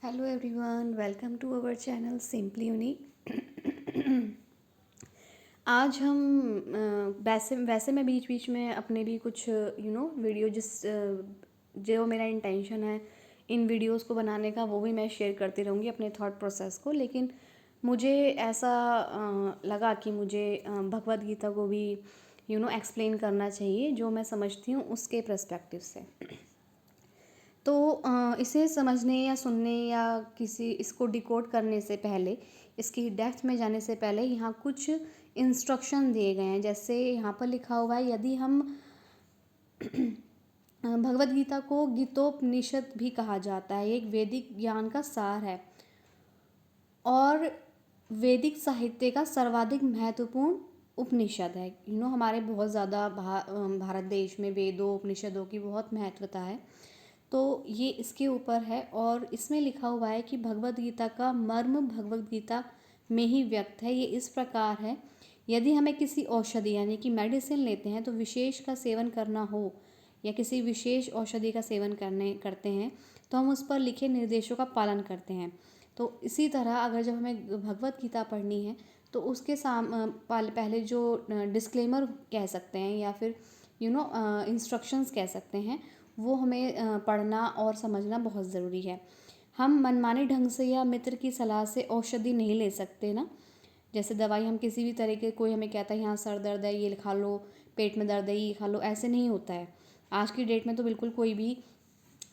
Hello everyone, welcome to our channel Simply Unique. आज हम वैसे मैं बीच बीच में अपने भी कुछ वीडियो जो मेरा इंटेंशन है इन वीडियोस को बनाने का, वो भी मैं शेयर करती रहूँगी अपने थॉट प्रोसेस को। लेकिन मुझे ऐसा लगा कि मुझे भगवद गीता को भी एक्सप्लेन करना चाहिए, जो मैं समझती हूँ उसके पर्सपेक्टिव से। तो इसे समझने या सुनने या इसको डिकोड करने से पहले, इसकी डेप्थ में जाने से पहले यहाँ कुछ इंस्ट्रक्शन दिए गए हैं। जैसे यहाँ पर लिखा हुआ है, यदि हम भगवद गीता को गीतोपनिषद भी कहा जाता है। एक वैदिक ज्ञान का सार है और वैदिक साहित्य का सर्वाधिक महत्वपूर्ण उपनिषद है। हमारे बहुत ज़्यादा भारत देश में वेदों उपनिषदों की बहुत महत्वता है। तो ये इसके ऊपर है और इसमें लिखा हुआ है कि भगवद गीता का मर्म भगवद गीता में ही व्यक्त है। ये इस प्रकार है, यदि हमें किसी औषधि यानी कि मेडिसिन लेते हैं तो विशेष का सेवन करना हो या किसी विशेष औषधि का सेवन करते हैं तो हम उस पर लिखे निर्देशों का पालन करते हैं। तो इसी तरह अगर जब हमें भगवद गीता पढ़नी है तो उसके पहले जो डिस्क्लेमर कह सकते हैं या फिर इंस्ट्रक्शंस कह सकते हैं, वो हमें पढ़ना और समझना बहुत ज़रूरी है। हम मनमाने ढंग से या मित्र की सलाह से औषधि नहीं ले सकते ना। जैसे दवाई हम किसी भी तरह के, कोई हमें कहता है यहाँ सर दर्द है ये खा लो, पेट में दर्द है ये खा लो, ऐसे नहीं होता है। आज की डेट में तो बिल्कुल कोई भी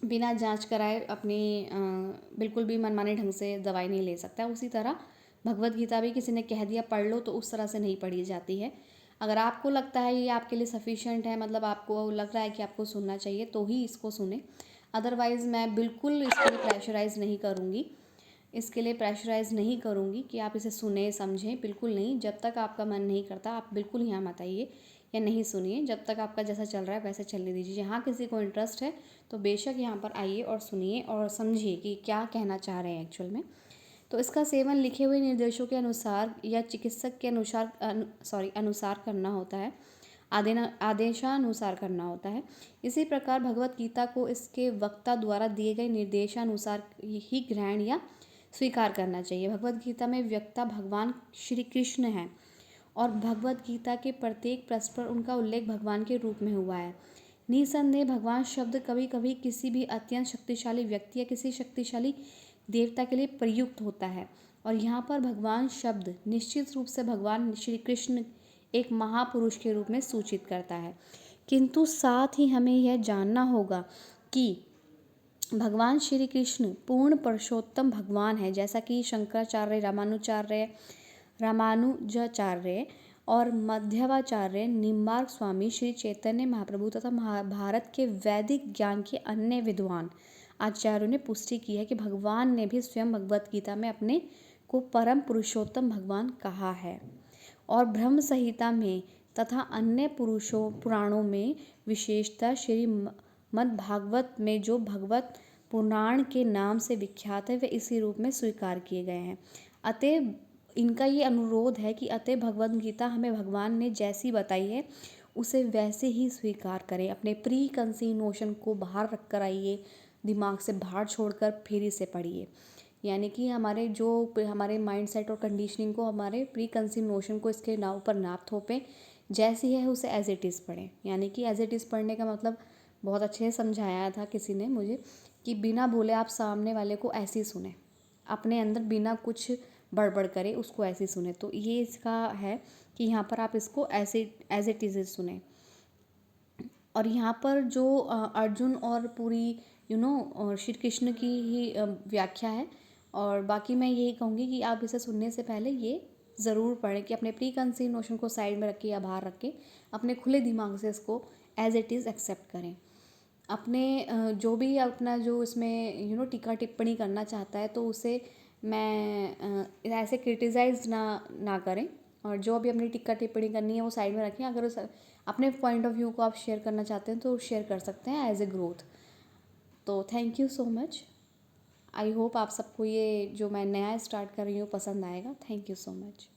बिना जांच कराए अपनी बिल्कुल भी मनमाने ढंग से दवाई नहीं ले सकता। उसी तरह भगवद गीता भी किसी ने कह दिया पढ़ लो तो उस तरह से नहीं पढ़ी जाती है। अगर आपको लगता है ये आपके लिए सफिशिएंट है, मतलब आपको लग रहा है कि आपको सुनना चाहिए, तो ही इसको सुने। अदरवाइज़ मैं बिल्कुल इसके लिए प्रेशराइज़ नहीं करूँगी कि आप इसे सुने समझें, बिल्कुल नहीं। जब तक आपका मन नहीं करता आप बिल्कुल यहाँ मत आइए या नहीं सुनिए। जब तक आपका जैसा चल रहा है वैसे चलने दीजिए। जहाँ किसी को इंटरेस्ट है तो बेशक यहाँ पर आइए और सुनिए और समझिए कि क्या कहना चाह रहे हैं एक्चुअल में। तो इसका सेवन लिखे हुए निर्देशों के अनुसार या चिकित्सक के अनुसार करना होता है, आदेशानुसार करना होता है। इसी प्रकार भगवत गीता को इसके वक्ता द्वारा दिए गए निर्देशानुसार ही ग्रहण या स्वीकार करना चाहिए। भगवत गीता में वक्ता भगवान श्री कृष्ण हैं और भगवत गीता के प्रत्येक पृष्ठ पर उनका उल्लेख भगवान के रूप में हुआ है। निसंदेह भगवान शब्द कभी कभी किसी भी अत्यंत शक्तिशाली व्यक्ति या किसी शक्तिशाली देवता के लिए प्रयुक्त होता है, और यहाँ पर भगवान शब्द निश्चित रूप से भगवान श्री कृष्ण एक महापुरुष के रूप में सूचित करता है। किंतु साथ ही हमें यह जानना होगा कि भगवान श्री कृष्ण पूर्ण पुरुषोत्तम भगवान है, जैसा कि शंकराचार्य, रामानुजाचार्य और मध्वाचार्य, निम्बार्क स्वामी, श्री चैतन्य महाप्रभु तथा भारत के वैदिक ज्ञान के अन्य विद्वान आचार्यों ने पुष्टि की है कि भगवान ने भी स्वयं भगवत गीता में अपने को परम पुरुषोत्तम भगवान कहा है। और ब्रह्म संहिता में तथा अन्य पुराणों में, विशेषतः श्रीमद् भागवत में जो भगवत पुराण के नाम से विख्यात है, वे इसी रूप में स्वीकार किए गए हैं। अतः इनका ये अनुरोध है कि अतः भगवद गीता हमें भगवान ने जैसी बताई है उसे वैसे ही स्वीकार करें। अपने प्री कंसीव नोशन को बाहर रख कर आइए, दिमाग से बाहर छोड़कर फिर इसे पढ़िए। यानी कि हमारे माइंड सेट और कंडीशनिंग को, हमारे प्री कंसीव नोशन को इसके ऊपर नाप थोपें, जैसी है उसे एज इट इज़ पढ़ें। यानी कि एज इट इज़ पढ़ने का मतलब बहुत अच्छे से समझाया था किसी ने मुझे कि बिना बोले आप सामने वाले को ऐसे ही सुने, अपने अंदर बिना कुछ बड़बड़ करे उसको ऐसे ही सुने। तो ये इसका है कि यहाँ पर आप इसको ऐसे एज इट इज़ सुने। और यहाँ पर जो अर्जुन और पूरी श्री कृष्ण की ही व्याख्या है। और बाकी मैं यही कहूँगी कि आप इसे सुनने से पहले ये ज़रूर पढ़ें कि अपने प्री कंसीव नोशन को साइड में रखें या बाहर रखें, अपने खुले दिमाग से इसको एज इट इज़ एक्सेप्ट करें। अपने जो भी अपना जो इसमें टीका टिप्पणी करना चाहता है तो उसे मैं ऐसे क्रिटिसाइज ना करें, और जो भी अपनी टिक्का टिप्पणी करनी है वो साइड में रखें। अगर उस अपने पॉइंट ऑफ व्यू को आप शेयर करना चाहते हैं तो शेयर कर सकते हैं एज ए ग्रोथ। तो thank you so much. I hope आप सबको ये जो मैं नया स्टार्ट कर रही हूँ पसंद आएगा। Thank you so much.